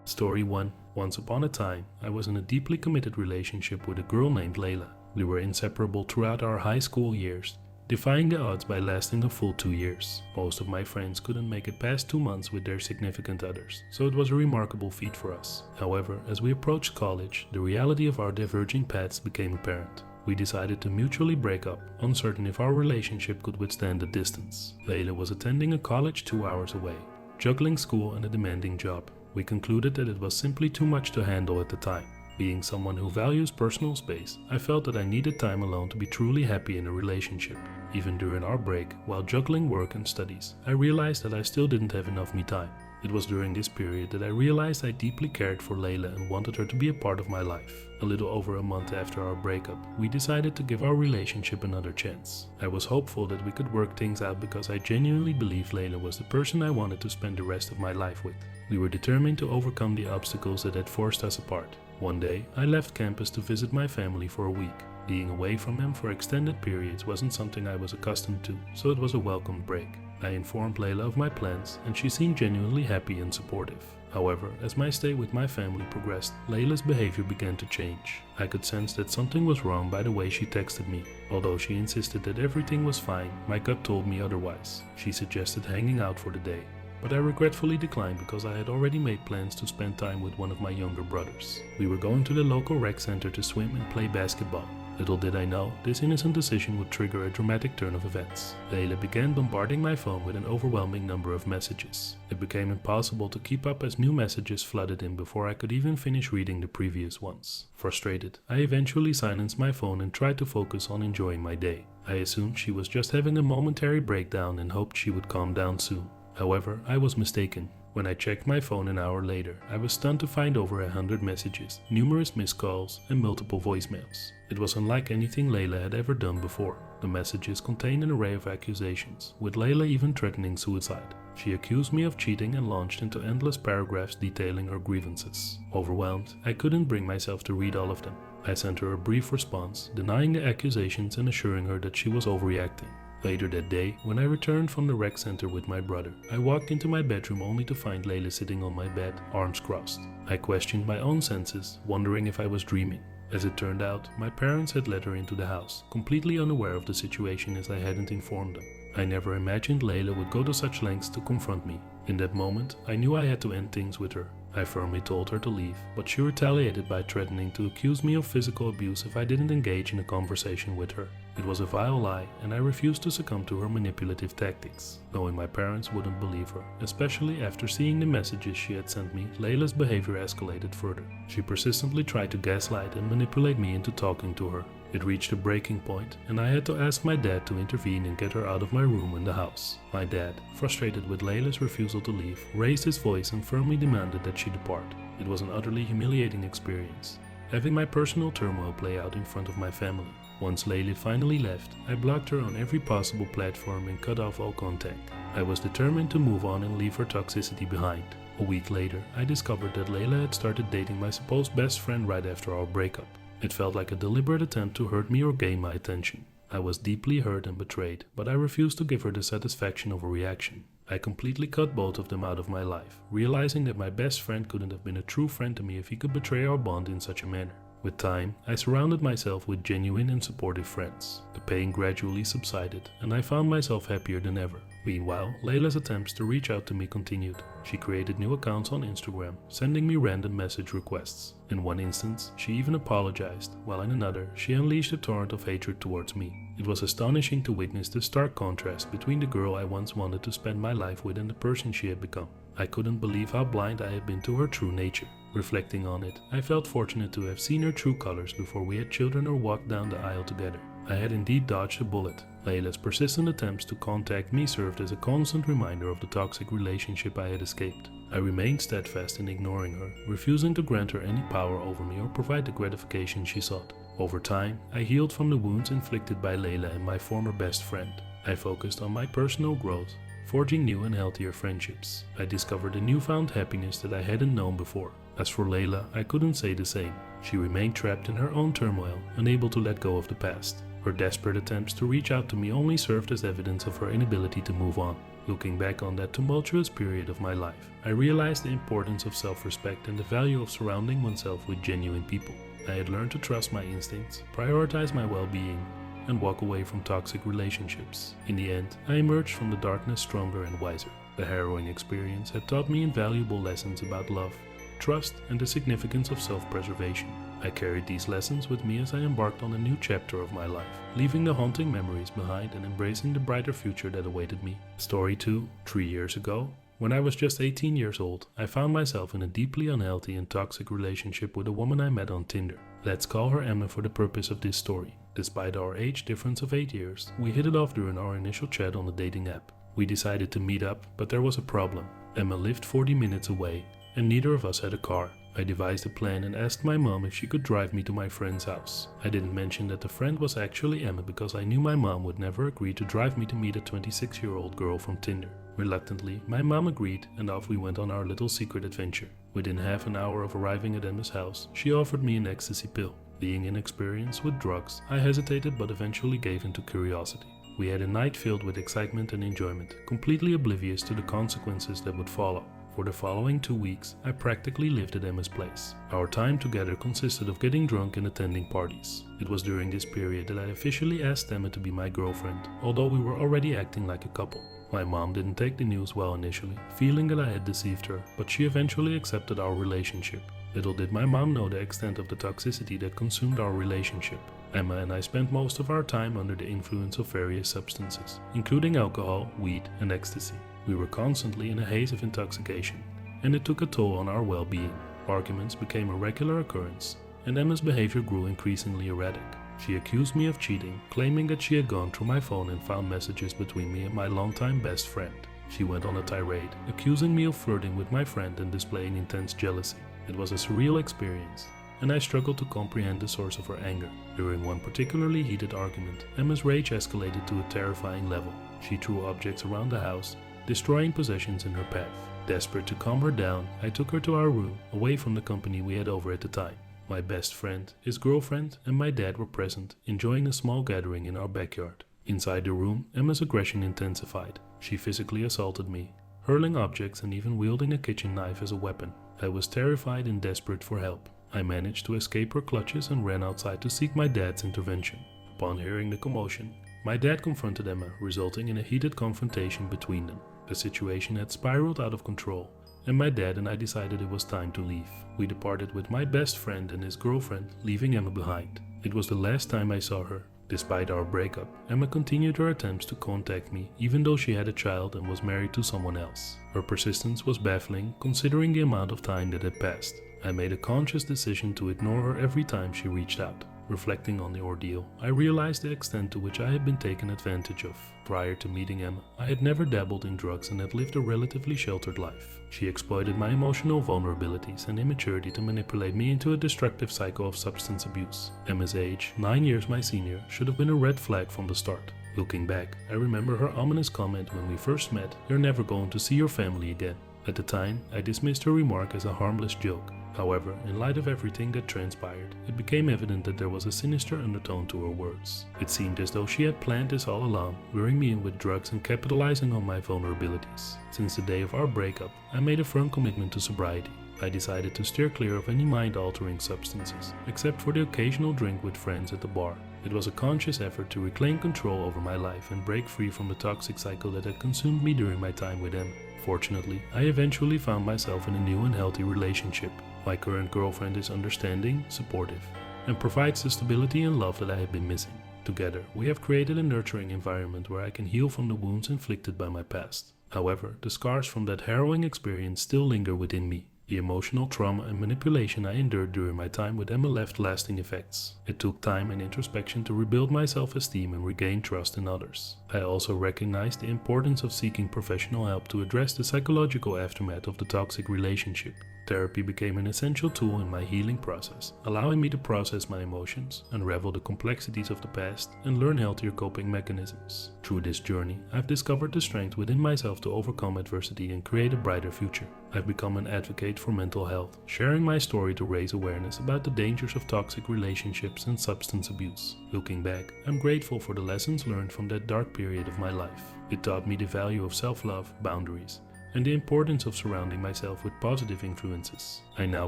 Story 1. Once upon a time, I was in a deeply committed relationship with a girl named Layla. We were inseparable throughout our high school years, defying the odds by lasting a full 2 years. Most of my friends couldn't make it past 2 months with their significant others, so it was a remarkable feat for us. However, as we approached college, the reality of our diverging paths became apparent. We decided to mutually break up, uncertain if our relationship could withstand the distance. Layla was attending a college 2 hours away, juggling school and a demanding job. We concluded that it was simply too much to handle at the time. Being someone who values personal space, I felt that I needed time alone to be truly happy in a relationship. Even during our break, while juggling work and studies, I realized that I still didn't have enough me time. It was during this period that I realized I deeply cared for Layla and wanted her to be a part of my life. A little over a month after our breakup, we decided to give our relationship another chance. I was hopeful that we could work things out because I genuinely believed Layla was the person I wanted to spend the rest of my life with. We were determined to overcome the obstacles that had forced us apart. One day, I left campus to visit my family for a week. Being away from them for extended periods wasn't something I was accustomed to, so it was a welcome break. I informed Layla of my plans, and she seemed genuinely happy and supportive. However, as my stay with my family progressed, Layla's behavior began to change. I could sense that something was wrong by the way she texted me. Although she insisted that everything was fine, my gut told me otherwise. She suggested hanging out for the day, but I regretfully declined because I had already made plans to spend time with one of my younger brothers. We were going to the local rec center to swim and play basketball. Little did I know, this innocent decision would trigger a dramatic turn of events. Layla began bombarding my phone with an overwhelming number of messages. It became impossible to keep up as new messages flooded in before I could even finish reading the previous ones. Frustrated, I eventually silenced my phone and tried to focus on enjoying my day. I assumed she was just having a momentary breakdown and hoped she would calm down soon. However, I was mistaken. When I checked my phone an hour later, I was stunned to find over 100 messages, numerous missed calls, and multiple voicemails. It was unlike anything Layla had ever done before. The messages contained an array of accusations, with Layla even threatening suicide. She accused me of cheating and launched into endless paragraphs detailing her grievances. Overwhelmed, I couldn't bring myself to read all of them. I sent her a brief response, denying the accusations and assuring her that she was overreacting. Later that day, when I returned from the rec center with my brother, I walked into my bedroom only to find Layla sitting on my bed, arms crossed. I questioned my own senses, wondering if I was dreaming. As it turned out, my parents had let her into the house, completely unaware of the situation as I hadn't informed them. I never imagined Layla would go to such lengths to confront me. In that moment, I knew I had to end things with her. I firmly told her to leave, but she retaliated by threatening to accuse me of physical abuse if I didn't engage in a conversation with her. It was a vile lie, and I refused to succumb to her manipulative tactics. Knowing my parents wouldn't believe her, especially after seeing the messages she had sent me, Layla's behavior escalated further. She persistently tried to gaslight and manipulate me into talking to her. It reached a breaking point, and I had to ask my dad to intervene and get her out of my room in the house. My dad, frustrated with Layla's refusal to leave, raised his voice and firmly demanded that she depart. It was an utterly humiliating experience, having my personal turmoil play out in front of my family. Once Layla finally left, I blocked her on every possible platform and cut off all contact. I was determined to move on and leave her toxicity behind. A week later, I discovered that Layla had started dating my supposed best friend right after our breakup. It felt like a deliberate attempt to hurt me or gain my attention. I was deeply hurt and betrayed, but I refused to give her the satisfaction of a reaction. I completely cut both of them out of my life, realizing that my best friend couldn't have been a true friend to me if he could betray our bond in such a manner. With time, I surrounded myself with genuine and supportive friends. The pain gradually subsided, and I found myself happier than ever. Meanwhile, Layla's attempts to reach out to me continued. She created new accounts on Instagram, sending me random message requests. In one instance, she even apologized, while in another, she unleashed a torrent of hatred towards me. It was astonishing to witness the stark contrast between the girl I once wanted to spend my life with and the person she had become. I couldn't believe how blind I had been to her true nature. Reflecting on it, I felt fortunate to have seen her true colors before we had children or walked down the aisle together. I had indeed dodged a bullet. Layla's persistent attempts to contact me served as a constant reminder of the toxic relationship I had escaped. I remained steadfast in ignoring her, refusing to grant her any power over me or provide the gratification she sought. Over time, I healed from the wounds inflicted by Layla and my former best friend. I focused on my personal growth, forging new and healthier friendships. I discovered a newfound happiness that I hadn't known before. As for Layla, I couldn't say the same. She remained trapped in her own turmoil, unable to let go of the past. Her desperate attempts to reach out to me only served as evidence of her inability to move on. Looking back on that tumultuous period of my life, I realized the importance of self-respect and the value of surrounding oneself with genuine people. I had learned to trust my instincts, prioritize my well-being, and walk away from toxic relationships. In the end, I emerged from the darkness stronger and wiser. The harrowing experience had taught me invaluable lessons about love, trust, and the significance of self-preservation. I carried these lessons with me as I embarked on a new chapter of my life, leaving the haunting memories behind and embracing the brighter future that awaited me. Story 2. 3 years ago, when I was just 18 years old, I found myself in a deeply unhealthy and toxic relationship with a woman I met on Tinder. Let's call her Emma for the purpose of this story. Despite our age difference of 8 years, we hit it off during our initial chat on the dating app. We decided to meet up, but there was a problem. Emma lived 40 minutes away, and neither of us had a car. I devised a plan and asked my mom if she could drive me to my friend's house. I didn't mention that the friend was actually Emma because I knew my mom would never agree to drive me to meet a 26-year-old girl from Tinder. Reluctantly, my mom agreed, and off we went on our little secret adventure. Within half an hour of arriving at Emma's house, she offered me an ecstasy pill. Being inexperienced with drugs, I hesitated but eventually gave in to curiosity. We had a night filled with excitement and enjoyment, completely oblivious to the consequences that would follow. For the following 2 weeks, I practically lived at Emma's place. Our time together consisted of getting drunk and attending parties. It was during this period that I officially asked Emma to be my girlfriend, although we were already acting like a couple. My mom didn't take the news well initially, feeling that I had deceived her, but she eventually accepted our relationship. Little did my mom know the extent of the toxicity that consumed our relationship. Emma and I spent most of our time under the influence of various substances, including alcohol, weed, and ecstasy. We were constantly in a haze of intoxication, and it took a toll on our well-being. Arguments became a regular occurrence, and Emma's behavior grew increasingly erratic. She accused me of cheating, claiming that she had gone through my phone and found messages between me and my longtime best friend. She went on a tirade, accusing me of flirting with my friend and displaying intense jealousy. It was a surreal experience, and I struggled to comprehend the source of her anger. During one particularly heated argument, Emma's rage escalated to a terrifying level. She threw objects around the house, destroying possessions in her path. Desperate to calm her down, I took her to our room, away from the company we had over at the time. My best friend, his girlfriend, and my dad were present, enjoying a small gathering in our backyard. Inside the room, Emma's aggression intensified. She physically assaulted me, hurling objects and even wielding a kitchen knife as a weapon. I was terrified and desperate for help. I managed to escape her clutches and ran outside to seek my dad's intervention. Upon hearing the commotion, my dad confronted Emma, resulting in a heated confrontation between them. The situation had spiraled out of control, and my dad and I decided it was time to leave. We departed with my best friend and his girlfriend, leaving Emma behind. It was the last time I saw her. Despite our breakup, Emma continued her attempts to contact me, even though she had a child and was married to someone else. Her persistence was baffling, considering the amount of time that had passed. I made a conscious decision to ignore her every time she reached out. Reflecting on the ordeal, I realized the extent to which I had been taken advantage of. Prior to meeting Emma, I had never dabbled in drugs and had lived a relatively sheltered life. She exploited my emotional vulnerabilities and immaturity to manipulate me into a destructive cycle of substance abuse. Emma's age, 9 years my senior, should have been a red flag from the start. Looking back, I remember her ominous comment when we first met, "You're never going to see your family again." At the time, I dismissed her remark as a harmless joke. However, in light of everything that transpired, it became evident that there was a sinister undertone to her words. It seemed as though she had planned this all along, luring me in with drugs and capitalizing on my vulnerabilities. Since the day of our breakup, I made a firm commitment to sobriety. I decided to steer clear of any mind-altering substances, except for the occasional drink with friends at the bar. It was a conscious effort to reclaim control over my life and break free from the toxic cycle that had consumed me during my time with Emma. Fortunately, I eventually found myself in a new and healthy relationship. My current girlfriend is understanding, supportive, and provides the stability and love that I had been missing. Together, we have created a nurturing environment where I can heal from the wounds inflicted by my past. However, the scars from that harrowing experience still linger within me. The emotional trauma and manipulation I endured during my time with Emma left lasting effects. It took time and introspection to rebuild my self-esteem and regain trust in others. I also recognized the importance of seeking professional help to address the psychological aftermath of the toxic relationship. Therapy became an essential tool in my healing process, allowing me to process my emotions, unravel the complexities of the past, and learn healthier coping mechanisms. Through this journey, I've discovered the strength within myself to overcome adversity and create a brighter future. I've become an advocate for mental health, sharing my story to raise awareness about the dangers of toxic relationships and substance abuse. Looking back, I'm grateful for the lessons learned from that dark period of my life. It taught me the value of self-love, boundaries, and the importance of surrounding myself with positive influences. I now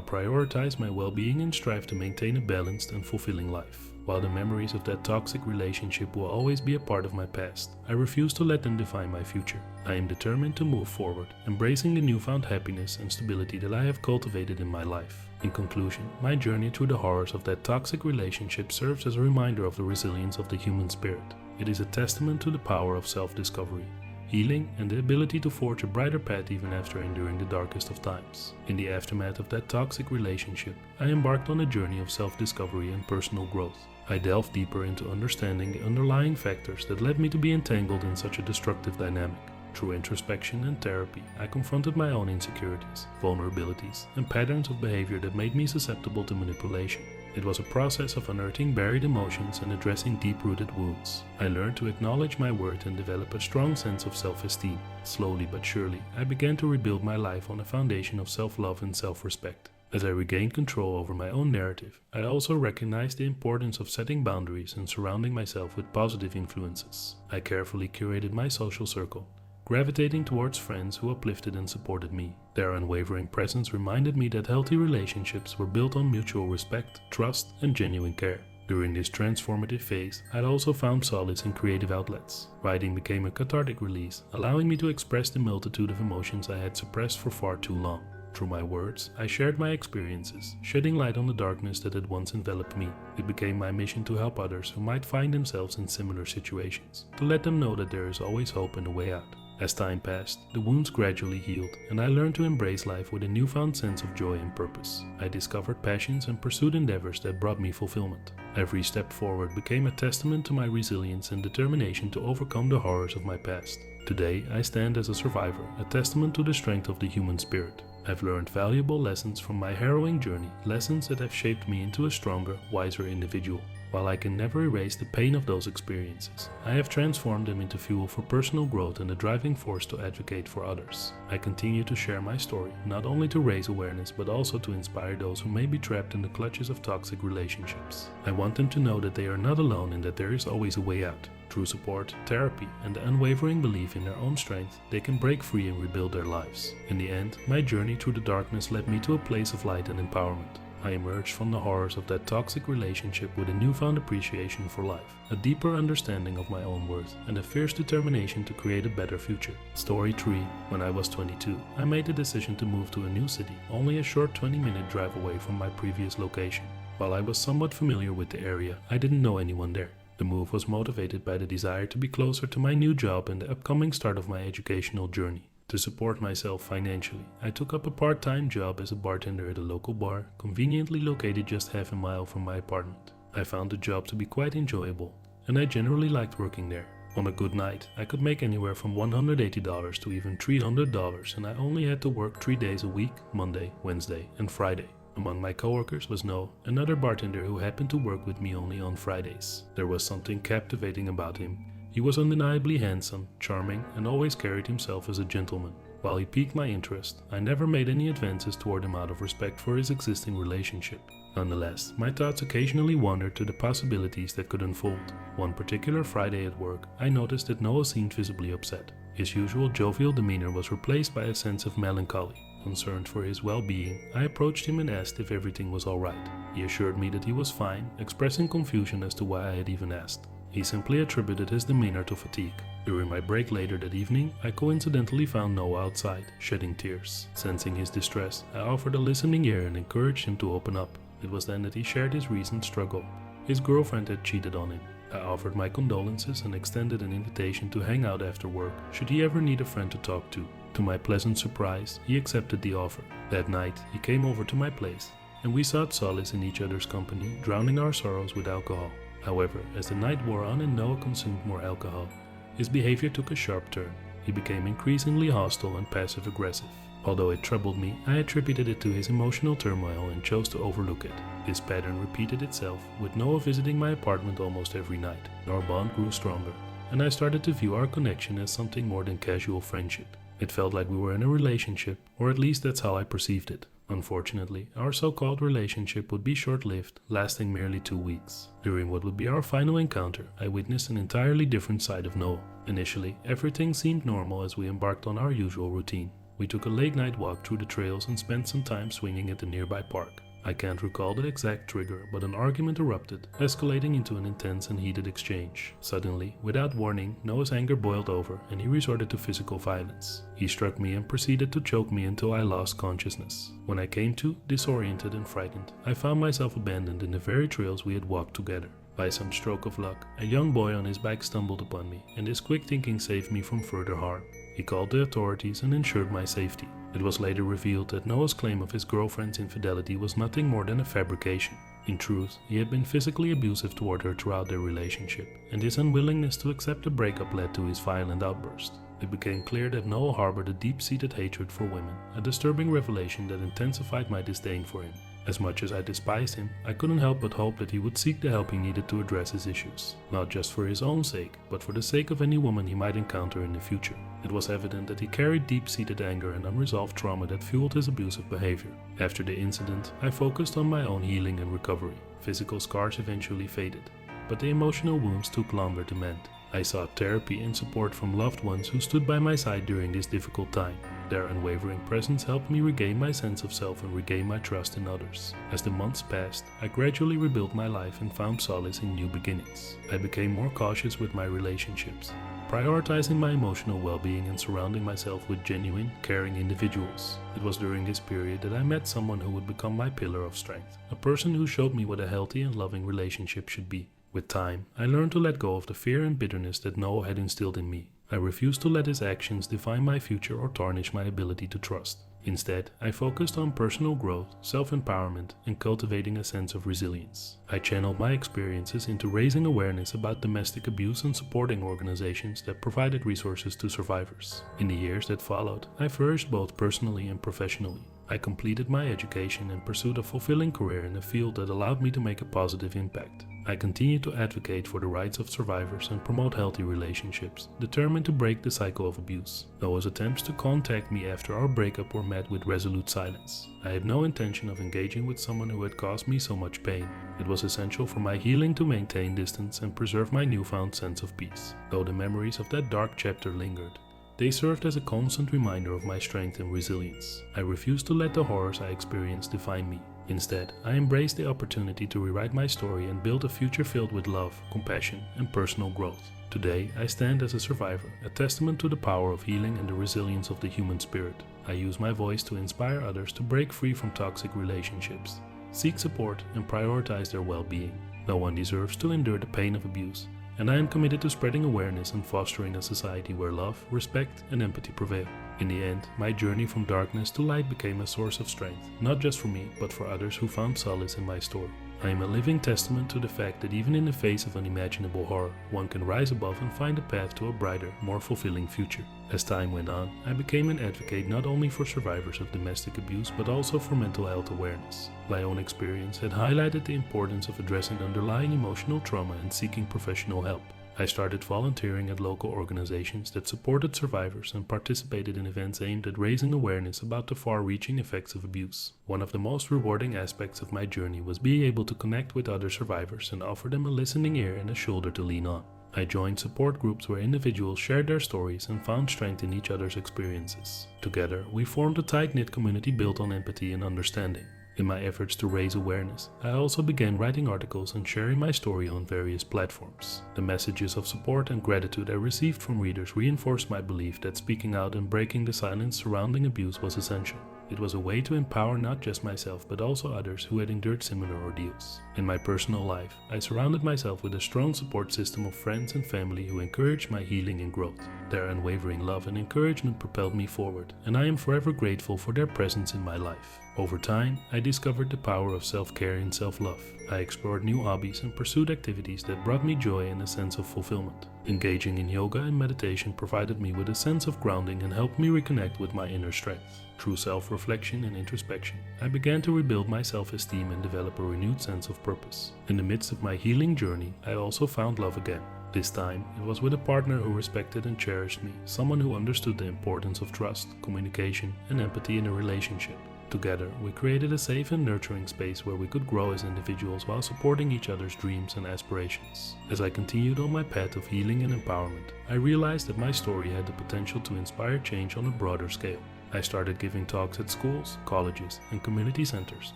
prioritize my well-being and strive to maintain a balanced and fulfilling life. While the memories of that toxic relationship will always be a part of my past, I refuse to let them define my future. I am determined to move forward, embracing the newfound happiness and stability that I have cultivated in my life. In conclusion, my journey through the horrors of that toxic relationship serves as a reminder of the resilience of the human spirit. It is a testament to the power of self-discovery, healing, and the ability to forge a brighter path even after enduring the darkest of times. In the aftermath of that toxic relationship, I embarked on a journey of self-discovery and personal growth. I delved deeper into understanding the underlying factors that led me to be entangled in such a destructive dynamic. Through introspection and therapy, I confronted my own insecurities, vulnerabilities, and patterns of behavior that made me susceptible to manipulation. It was a process of unearthing buried emotions and addressing deep-rooted wounds. I learned to acknowledge my worth and develop a strong sense of self-esteem. Slowly but surely, I began to rebuild my life on a foundation of self-love and self-respect. As I regained control over my own narrative, I also recognized the importance of setting boundaries and surrounding myself with positive influences. I carefully curated my social circle, gravitating towards friends who uplifted and supported me. Their unwavering presence reminded me that healthy relationships were built on mutual respect, trust, and genuine care. During this transformative phase, I'd also found solace in creative outlets. Writing became a cathartic release, allowing me to express the multitude of emotions I had suppressed for far too long. Through my words, I shared my experiences, shedding light on the darkness that had once enveloped me. It became my mission to help others who might find themselves in similar situations, to let them know that there is always hope and a way out. As time passed, the wounds gradually healed, and I learned to embrace life with a newfound sense of joy and purpose. I discovered passions and pursued endeavors that brought me fulfillment. Every step forward became a testament to my resilience and determination to overcome the horrors of my past. Today, I stand as a survivor, a testament to the strength of the human spirit. I've learned valuable lessons from my harrowing journey, lessons that have shaped me into a stronger, wiser individual. While I can never erase the pain of those experiences, I have transformed them into fuel for personal growth and a driving force to advocate for others. I continue to share my story, not only to raise awareness but also to inspire those who may be trapped in the clutches of toxic relationships. I want them to know that they are not alone and that there is always a way out. Through support, therapy, and the unwavering belief in their own strength, they can break free and rebuild their lives. In the end, my journey through the darkness led me to a place of light and empowerment. I emerged from the horrors of that toxic relationship with a newfound appreciation for life, a deeper understanding of my own worth, and a fierce determination to create a better future. Story 3. When I was 22, I made the decision to move to a new city, only a short 20-minute drive away from my previous location. While I was somewhat familiar with the area, I didn't know anyone there. The move was motivated by the desire to be closer to my new job and the upcoming start of my educational journey. To support myself financially, I took up a part-time job as a bartender at a local bar, conveniently located just half a mile from my apartment. I found the job to be quite enjoyable, and I generally liked working there. On a good night, I could make anywhere from $180 to even $300, and I only had to work 3 days a week, Monday, Wednesday, and Friday. Among my coworkers was Noah, another bartender who happened to work with me only on Fridays. There was something captivating about him. He was undeniably handsome, charming, and always carried himself as a gentleman. While he piqued my interest, I never made any advances toward him out of respect for his existing relationship. Nonetheless, my thoughts occasionally wandered to the possibilities that could unfold. One particular Friday at work, I noticed that Noah seemed visibly upset. His usual jovial demeanor was replaced by a sense of melancholy. Concerned for his well-being, I approached him and asked if everything was alright. He assured me that he was fine, expressing confusion as to why I had even asked. He simply attributed his demeanor to fatigue. During my break later that evening, I coincidentally found Noah outside, shedding tears. Sensing his distress, I offered a listening ear and encouraged him to open up. It was then that he shared his recent struggle. His girlfriend had cheated on him. I offered my condolences and extended an invitation to hang out after work, should he ever need a friend to talk to. To my pleasant surprise, he accepted the offer. That night, he came over to my place, and we sought solace in each other's company, drowning our sorrows with alcohol. However, as the night wore on and Noah consumed more alcohol, his behavior took a sharp turn. He became increasingly hostile and passive-aggressive. Although it troubled me, I attributed it to his emotional turmoil and chose to overlook it. This pattern repeated itself, with Noah visiting my apartment almost every night. Our bond grew stronger, and I started to view our connection as something more than casual friendship. It felt like we were in a relationship, or at least that's how I perceived it. Unfortunately, our so-called relationship would be short-lived, lasting merely 2 weeks. During what would be our final encounter, I witnessed an entirely different side of Noah. Initially, everything seemed normal as we embarked on our usual routine. We took a late-night walk through the trails and spent some time swinging at the nearby park. I can't recall the exact trigger, but an argument erupted, escalating into an intense and heated exchange. Suddenly, without warning, Noah's anger boiled over and he resorted to physical violence. He struck me and proceeded to choke me until I lost consciousness. When I came to, disoriented and frightened, I found myself abandoned in the very trails we had walked together. By some stroke of luck, a young boy on his bike stumbled upon me, and his quick thinking saved me from further harm. He called the authorities and ensured my safety. It was later revealed that Noah's claim of his girlfriend's infidelity was nothing more than a fabrication. In truth, he had been physically abusive toward her throughout their relationship, and his unwillingness to accept the breakup led to his violent outburst. It became clear that Noah harbored a deep-seated hatred for women, a disturbing revelation that intensified my disdain for him. As much as I despised him, I couldn't help but hope that he would seek the help he needed to address his issues, not just for his own sake, but for the sake of any woman he might encounter in the future. It was evident that he carried deep-seated anger and unresolved trauma that fueled his abusive behavior. After the incident, I focused on my own healing and recovery. Physical scars eventually faded, but the emotional wounds took longer to mend. I sought therapy and support from loved ones who stood by my side during this difficult time. Their unwavering presence helped me regain my sense of self and regain my trust in others. As the months passed, I gradually rebuilt my life and found solace in new beginnings. I became more cautious with my relationships, prioritizing my emotional well-being and surrounding myself with genuine, caring individuals. It was during this period that I met someone who would become my pillar of strength, a person who showed me what a healthy and loving relationship should be. With time, I learned to let go of the fear and bitterness that Noah had instilled in me. I refused to let his actions define my future or tarnish my ability to trust. Instead, I focused on personal growth, self-empowerment, and cultivating a sense of resilience. I channeled my experiences into raising awareness about domestic abuse and supporting organizations that provided resources to survivors. In the years that followed, I flourished both personally and professionally. I completed my education and pursued a fulfilling career in a field that allowed me to make a positive impact. I continue to advocate for the rights of survivors and promote healthy relationships, determined to break the cycle of abuse. Noah's attempts to contact me after our breakup were met with resolute silence. I had no intention of engaging with someone who had caused me so much pain. It was essential for my healing to maintain distance and preserve my newfound sense of peace. Though the memories of that dark chapter lingered, they served as a constant reminder of my strength and resilience. I refused to let the horrors I experienced define me. Instead, I embraced the opportunity to rewrite my story and build a future filled with love, compassion, and personal growth. Today, I stand as a survivor, a testament to the power of healing and the resilience of the human spirit. I use my voice to inspire others to break free from toxic relationships, seek support, and prioritize their well-being. No one deserves to endure the pain of abuse, and I am committed to spreading awareness and fostering a society where love, respect, and empathy prevail. In the end, my journey from darkness to light became a source of strength, not just for me, but for others who found solace in my story. I am a living testament to the fact that even in the face of unimaginable horror, one can rise above and find a path to a brighter, more fulfilling future. As time went on, I became an advocate not only for survivors of domestic abuse, but also for mental health awareness. My own experience had highlighted the importance of addressing underlying emotional trauma and seeking professional help. I started volunteering at local organizations that supported survivors and participated in events aimed at raising awareness about the far-reaching effects of abuse. One of the most rewarding aspects of my journey was being able to connect with other survivors and offer them a listening ear and a shoulder to lean on. I joined support groups where individuals shared their stories and found strength in each other's experiences. Together, we formed a tight-knit community built on empathy and understanding. In my efforts to raise awareness, I also began writing articles and sharing my story on various platforms. The messages of support and gratitude I received from readers reinforced my belief that speaking out and breaking the silence surrounding abuse was essential. It was a way to empower not just myself but also others who had endured similar ordeals. In my personal life, I surrounded myself with a strong support system of friends and family who encouraged my healing and growth. Their unwavering love and encouragement propelled me forward, and I am forever grateful for their presence in my life. Over time, I discovered the power of self-care and self-love. I explored new hobbies and pursued activities that brought me joy and a sense of fulfillment. Engaging in yoga and meditation provided me with a sense of grounding and helped me reconnect with my inner strength. Through self-reflection and introspection, I began to rebuild my self-esteem and develop a renewed sense of purpose. In the midst of my healing journey, I also found love again. This time, it was with a partner who respected and cherished me, someone who understood the importance of trust, communication, and empathy in a relationship. Together, we created a safe and nurturing space where we could grow as individuals while supporting each other's dreams and aspirations. As I continued on my path of healing and empowerment, I realized that my story had the potential to inspire change on a broader scale. I started giving talks at schools, colleges, and community centers,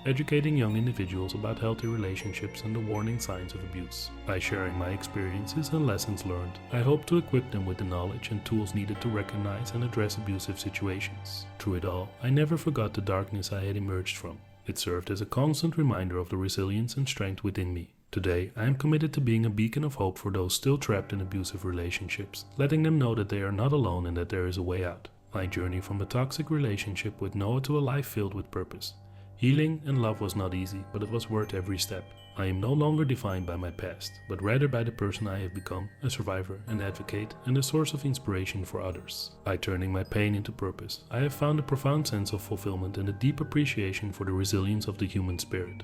educating young individuals about healthy relationships and the warning signs of abuse. By sharing my experiences and lessons learned, I hope to equip them with the knowledge and tools needed to recognize and address abusive situations. Through it all, I never forgot the darkness I had emerged from. It served as a constant reminder of the resilience and strength within me. Today, I am committed to being a beacon of hope for those still trapped in abusive relationships, letting them know that they are not alone and that there is a way out. My journey from a toxic relationship with Noah to a life filled with purpose. Healing and love was not easy, but it was worth every step. I am no longer defined by my past, but rather by the person I have become, a survivor, an advocate, and a source of inspiration for others. By turning my pain into purpose, I have found a profound sense of fulfillment and a deep appreciation for the resilience of the human spirit.